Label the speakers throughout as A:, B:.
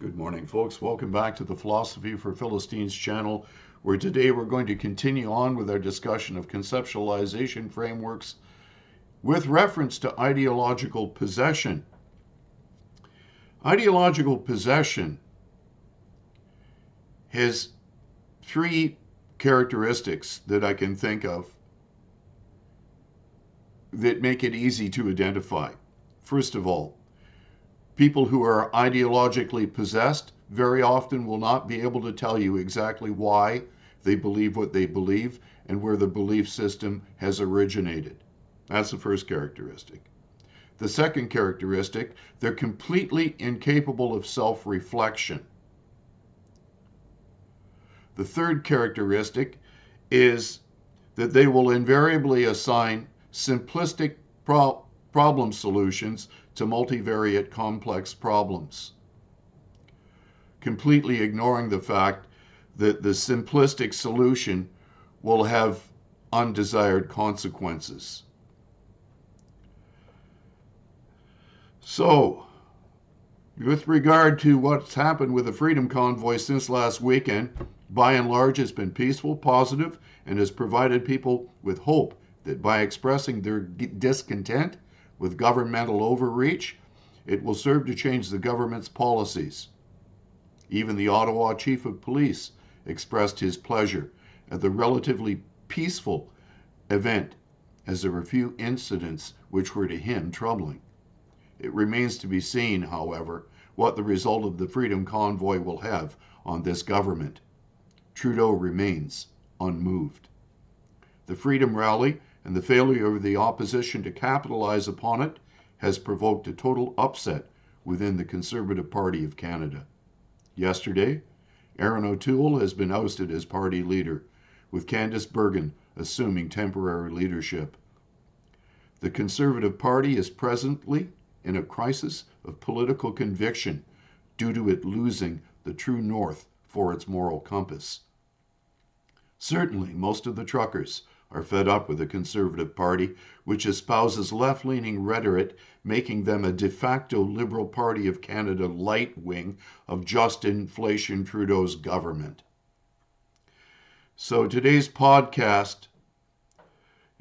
A: Good morning, folks. Welcome back to the Philosophy for Philistines channel, where today we're going to continue on with our discussion of conceptualization frameworks with reference to ideological possession. Ideological possession has three characteristics that I can think of that make it easy to identify. First of all, people who are ideologically possessed very often will not be able to tell you exactly why they believe what they believe and where the belief system has originated. That's the first characteristic. The second characteristic, they're completely incapable of self-reflection. The third characteristic is that they will invariably assign simplistic problem solutions to multivariate complex problems, completely ignoring the fact that the simplistic solution will have undesired consequences. So, with regard to what's happened with the Freedom Convoy since last weekend, by and large it's been peaceful, positive, and has provided people with hope that by expressing their discontent with governmental overreach, it will serve to change the government's policies. Even the Ottawa chief of police expressed his pleasure at the relatively peaceful event, as there were few incidents which were to him troubling. It remains to be seen, however, what the result of the Freedom Convoy will have on this government. Trudeau remains unmoved. The Freedom Rally and the failure of the opposition to capitalize upon it has provoked a total upset within the Conservative Party of Canada. Yesterday, Aaron O'Toole has been ousted as party leader, with Candice Bergen assuming temporary leadership. The Conservative Party is presently in a crisis of political conviction due to it losing the true north for its moral compass. Certainly, most of the truckers are fed up with the Conservative Party, which espouses left-leaning rhetoric, making them a de facto Liberal Party of Canada light wing of just inflation Trudeau's government. So today's podcast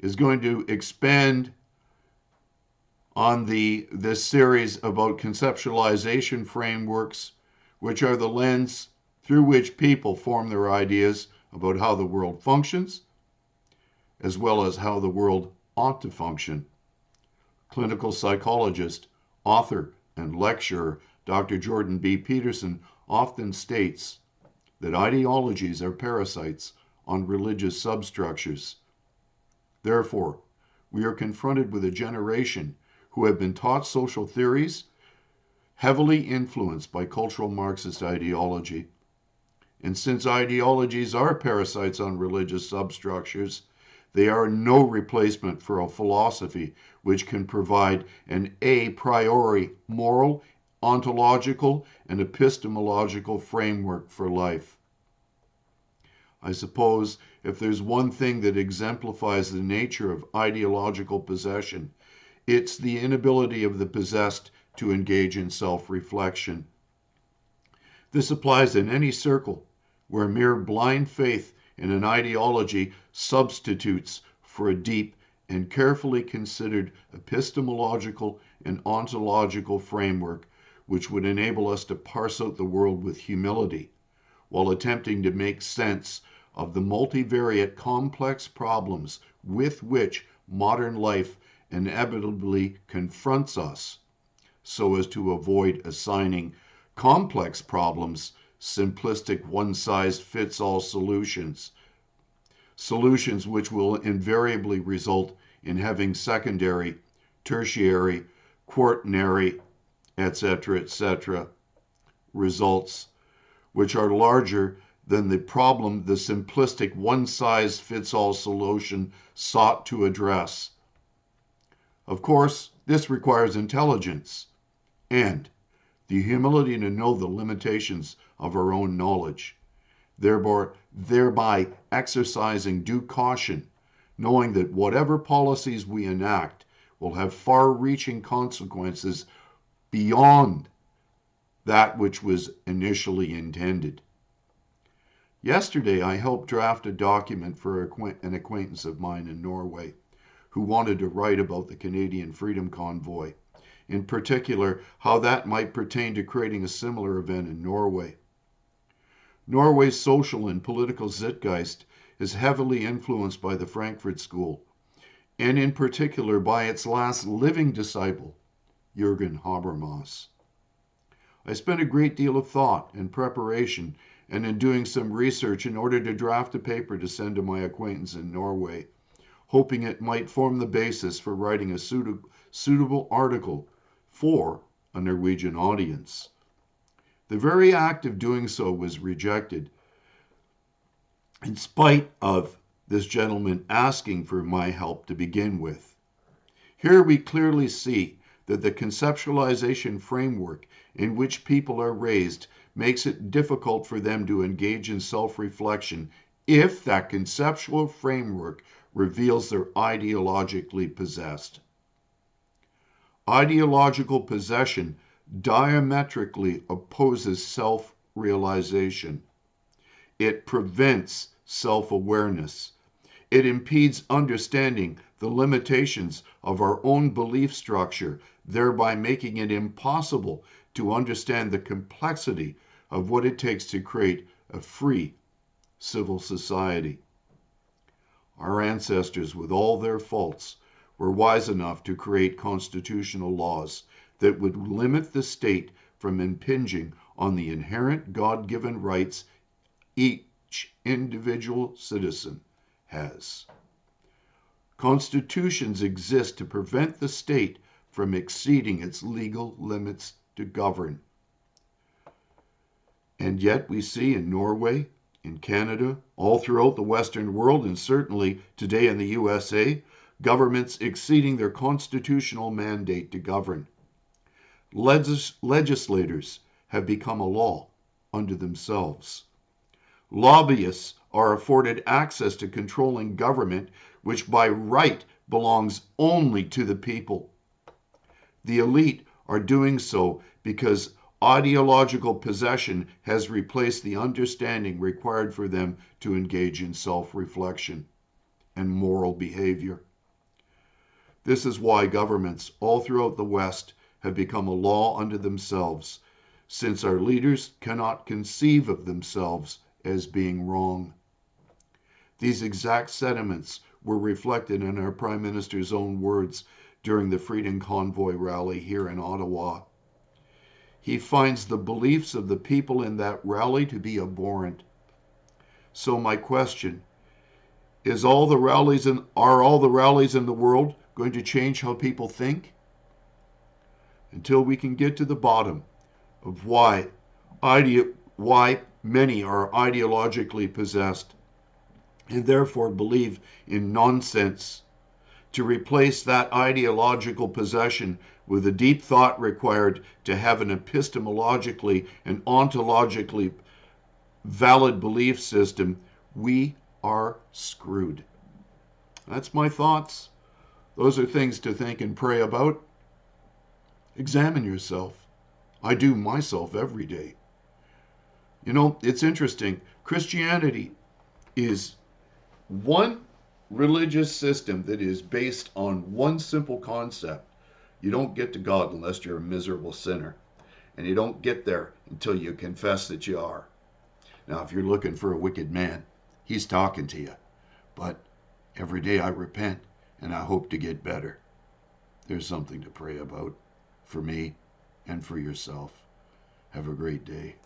A: is going to expand on this series about conceptualization frameworks, which are the lens through which people form their ideas about how the world functions, as well as how the world ought to function. Clinical psychologist, author, and lecturer Dr. Jordan B. Peterson often states that ideologies are parasites on religious substructures. Therefore, we are confronted with a generation who have been taught social theories heavily influenced by cultural Marxist ideology. And since ideologies are parasites on religious substructures, they are no replacement for a philosophy which can provide an a priori moral, ontological, and epistemological framework for life. I suppose if there's one thing that exemplifies the nature of ideological possession, it's the inability of the possessed to engage in self-reflection. This applies in any circle where mere blind faith in an ideology substitutes for a deep and carefully considered epistemological and ontological framework which would enable us to parse out the world with humility while attempting to make sense of the multivariate complex problems with which modern life inevitably confronts us, so as to avoid assigning complex problems simplistic one-size-fits-all solutions which will invariably result in having secondary, tertiary, quaternary, etc., results which are larger than the problem the simplistic one-size-fits-all solution sought to address. Of course, this requires intelligence and the humility to know the limitations of our own knowledge, thereby exercising due caution, knowing that whatever policies we enact will have far-reaching consequences beyond that which was initially intended. Yesterday, I helped draft a document for an acquaintance of mine in Norway who wanted to write about the Canadian Freedom Convoy, in particular, how that might pertain to creating a similar event in Norway. Norway's social and political zeitgeist is heavily influenced by the Frankfurt School, and in particular by its last living disciple, Jürgen Habermas. I spent a great deal of thought and preparation and in doing some research in order to draft a paper to send to my acquaintance in Norway, hoping it might form the basis for writing a suitable article for a Norwegian audience. The very act of doing so was rejected, in spite of this gentleman asking for my help to begin with. Here we clearly see that the conceptualization framework in which people are raised makes it difficult for them to engage in self-reflection if that conceptual framework reveals they're ideologically possessed. Ideological possession diametrically opposes self-realization. It prevents self-awareness. It impedes understanding the limitations of our own belief structure, thereby making it impossible to understand the complexity of what it takes to create a free civil society. Our ancestors, with all their faults, were wise enough to create constitutional laws that would limit the state from impinging on the inherent God-given rights each individual citizen has. Constitutions exist to prevent the state from exceeding its legal limits to govern. And yet we see in Norway, in Canada, all throughout the Western world, and certainly today in the USA, governments exceeding their constitutional mandate to govern. Legislators have become a law unto themselves. Lobbyists are afforded access to controlling government, which by right belongs only to the people. The elite are doing so because ideological possession has replaced the understanding required for them to engage in self-reflection and moral behavior. This is why governments all throughout the West have become a law unto themselves, since our leaders cannot conceive of themselves as being wrong. These exact sentiments were reflected in our Prime Minister's own words during the Freedom Convoy rally here in Ottawa. He finds the beliefs of the people in that rally to be abhorrent. So my question, are all the rallies in the world going to change how people think? Until we can get to the bottom of why many are ideologically possessed and therefore believe in nonsense, to replace that ideological possession with the deep thought required to have an epistemologically and ontologically valid belief system, we are screwed. That's my thoughts. Those are things to think and pray about. Examine yourself. I do myself every day. You know, it's interesting. Christianity is one religious system that is based on one simple concept. You don't get to God unless you're a miserable sinner. And you don't get there until you confess that you are. Now, if you're looking for a wicked man, he's talking to you. But every day I repent and I hope to get better. There's something to pray about for me and for yourself. Have a great day.